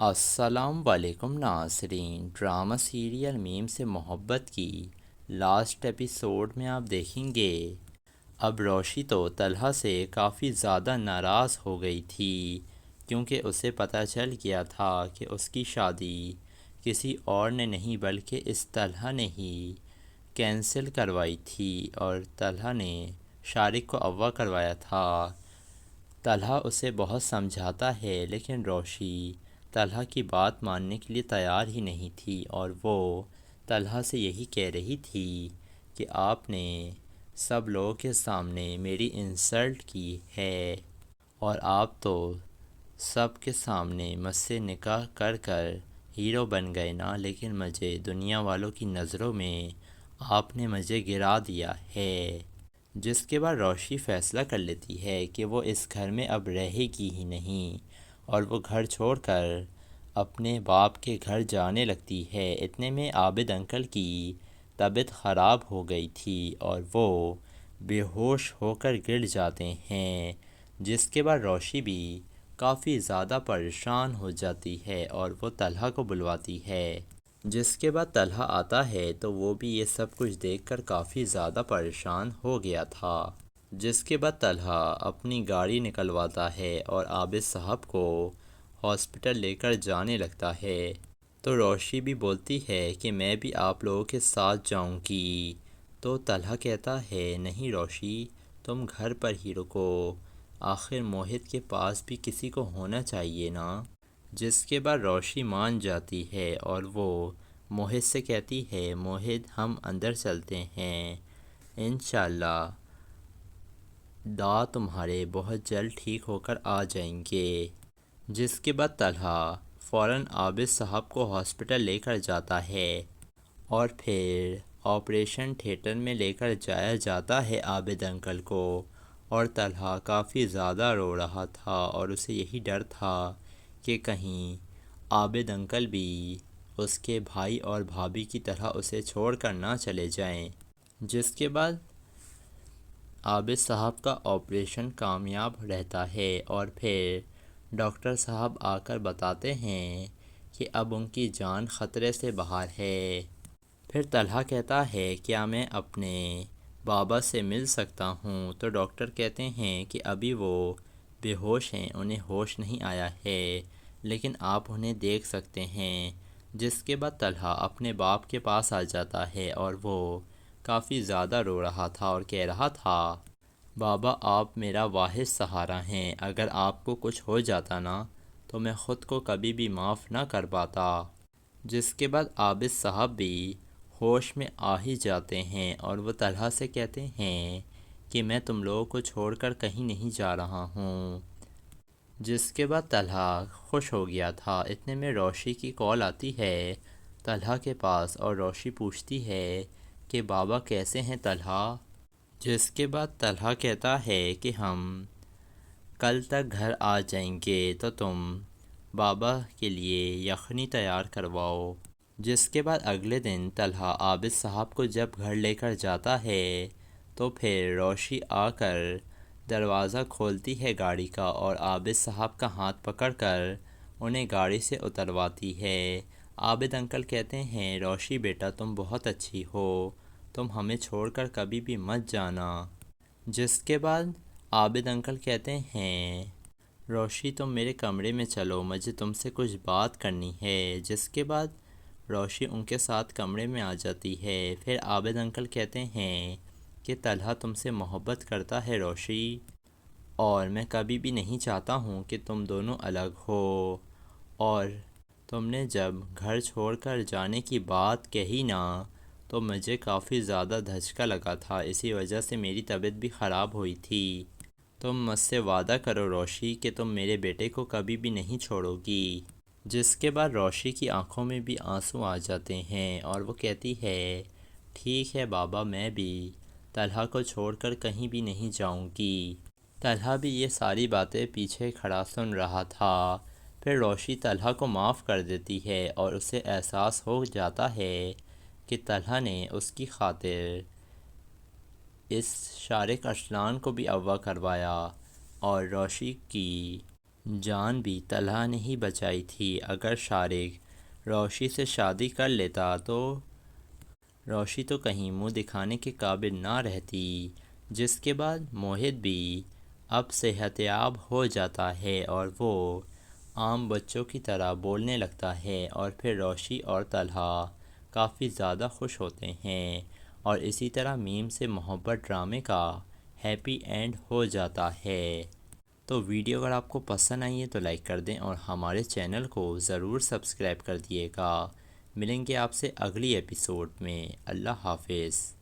السلام علیکم ناظرین، ڈرامہ سیریل میم سے محبت کی لاسٹ ایپیسوڈ میں آپ دیکھیں گے اب روشی تو طلحہ سے کافی زیادہ ناراض ہو گئی تھی، کیونکہ اسے پتہ چل گیا تھا کہ اس کی شادی کسی اور نے نہیں بلکہ اس طلحہ نے ہی کینسل کروائی تھی، اور طلحہ نے شارق کو اغوا کروایا تھا۔ طلحہ اسے بہت سمجھاتا ہے لیکن روشی طلحہ کی بات ماننے کے لیے تیار ہی نہیں تھی، اور وہ طلحہ سے یہی کہہ رہی تھی کہ آپ نے سب لوگوں کے سامنے میری انسلٹ کی ہے، اور آپ تو سب کے سامنے مجھ سے نکاح کر کر ہیرو بن گئے نا، لیکن مجھے دنیا والوں کی نظروں میں آپ نے مجھے گرا دیا ہے۔ جس کے بعد روشی فیصلہ کر لیتی ہے کہ وہ اس گھر میں اب رہے گی ہی نہیں، اور وہ گھر چھوڑ کر اپنے باپ کے گھر جانے لگتی ہے۔ اتنے میں عابد انکل کی طبیعت خراب ہو گئی تھی اور وہ بے ہوش ہو کر گر جاتے ہیں، جس کے بعد روشی بھی کافی زیادہ پریشان ہو جاتی ہے اور وہ طلحہ کو بلواتی ہے۔ جس کے بعد طلحہ آتا ہے تو وہ بھی یہ سب کچھ دیکھ کر کافی زیادہ پریشان ہو گیا تھا۔ جس کے بعد طلحہ اپنی گاڑی نکلواتا ہے اور عابد صاحب کو ہاسپٹل لے کر جانے لگتا ہے، تو روشی بھی بولتی ہے کہ میں بھی آپ لوگوں کے ساتھ جاؤں گی، تو طلحہ کہتا ہے نہیں روشی، تم گھر پر ہی رکو، آخر موہت کے پاس بھی کسی کو ہونا چاہیے نا۔ جس کے بعد روشی مان جاتی ہے اور وہ موہت سے کہتی ہے موہت ہم اندر چلتے ہیں، انشاءاللہ دا تمہارے بہت جلد ٹھیک ہو کر آ جائیں گے۔ جس کے بعد طلحہ فوراً عابد صاحب کو ہاسپٹل لے کر جاتا ہے، اور پھر آپریشن تھیٹر میں لے کر جایا جاتا ہے عابد انکل کو، اور طلحہ کافی زیادہ رو رہا تھا اور اسے یہی ڈر تھا کہ کہیں عابد انکل بھی اس کے بھائی اور بھابھی کی طرح اسے چھوڑ کر نہ چلے جائیں۔ جس کے بعد عابد صاحب کا آپریشن کامیاب رہتا ہے، اور پھر ڈاکٹر صاحب آ کر بتاتے ہیں کہ اب ان کی جان خطرے سے باہر ہے۔ پھر طلحہ کہتا ہے کیا میں اپنے بابا سے مل سکتا ہوں، تو ڈاکٹر کہتے ہیں کہ ابھی وہ بے ہوش ہیں، انہیں ہوش نہیں آیا ہے، لیکن آپ انہیں دیکھ سکتے ہیں۔ جس کے بعد طلحہ اپنے باپ کے پاس آ جاتا ہے اور وہ کافی زیادہ رو رہا تھا اور کہہ رہا تھا بابا آپ میرا واحد سہارا ہیں، اگر آپ کو کچھ ہو جاتا نا تو میں خود کو کبھی بھی معاف نہ کر پاتا۔ جس کے بعد عابد صاحب بھی ہوش میں آ ہی جاتے ہیں اور وہ طلحہ سے کہتے ہیں کہ میں تم لوگوں کو چھوڑ کر کہیں نہیں جا رہا ہوں۔ جس کے بعد طلحہ خوش ہو گیا تھا۔ اتنے میں روشی کی کال آتی ہے طلحہ کے پاس، اور روشی پوچھتی ہے کہ بابا کیسے ہیں طلحہ؟ جس کے بعد طلحہ کہتا ہے کہ ہم کل تک گھر آ جائیں گے، تو تم بابا کے لیے یخنی تیار کرواؤ۔ جس کے بعد اگلے دن طلحہ عابد صاحب کو جب گھر لے کر جاتا ہے تو پھر روشی آ کر دروازہ کھولتی ہے گاڑی کا، اور عابد صاحب کا ہاتھ پکڑ کر انہیں گاڑی سے اترواتی ہے۔ عابد انکل کہتے ہیں روشی بیٹا تم بہت اچھی ہو، تم ہمیں چھوڑ کر کبھی بھی مت جانا۔ جس کے بعد عابد انکل کہتے ہیں روشی تم میرے کمرے میں چلو، مجھے تم سے کچھ بات کرنی ہے۔ جس کے بعد روشی ان کے ساتھ کمرے میں آ جاتی ہے۔ پھر عابد انکل کہتے ہیں کہ طلحہ تم سے محبت کرتا ہے روشی، اور میں کبھی بھی نہیں چاہتا ہوں کہ تم دونوں الگ ہو، اور تم نے جب گھر چھوڑ کر جانے کی بات کہی نا تو مجھے کافی زیادہ دھچکا لگا تھا، اسی وجہ سے میری طبیعت بھی خراب ہوئی تھی۔ تم مجھ سے وعدہ کرو روشی کہ تم میرے بیٹے کو کبھی بھی نہیں چھوڑو گی۔ جس کے بعد روشی کی آنکھوں میں بھی آنسو آ جاتے ہیں اور وہ کہتی ہے ٹھیک ہے بابا، میں بھی طلحہ کو چھوڑ کر کہیں بھی نہیں جاؤں گی۔ طلحہ بھی یہ ساری باتیں پیچھے کھڑا سن رہا تھا۔ پھر روشی طلحہ کو معاف کر دیتی ہے اور اسے احساس ہو جاتا ہے کہ طلحہ نے اس کی خاطر اس شارق ارسلان کو بھی اغوا کروایا، اور روشی کی جان بھی طلحہ نے ہی بچائی تھی۔ اگر شارق روشی سے شادی کر لیتا تو روشی تو کہیں منہ دکھانے کے قابل نہ رہتی، جس کے بعد موہت بھی اب صحت یاب ہو جاتا ہے اور وہ عام بچوں کی طرح بولنے لگتا ہے، اور پھر روشی اور طلحہ کافی زیادہ خوش ہوتے ہیں، اور اسی طرح میم سے محبت ڈرامے کا ہیپی اینڈ ہو جاتا ہے۔ تو ویڈیو اگر آپ کو پسند آئی ہے تو لائک کر دیں اور ہمارے چینل کو ضرور سبسکرائب کر دیے گا۔ ملیں گے آپ سے اگلی ایپیسوڈ میں۔ اللہ حافظ۔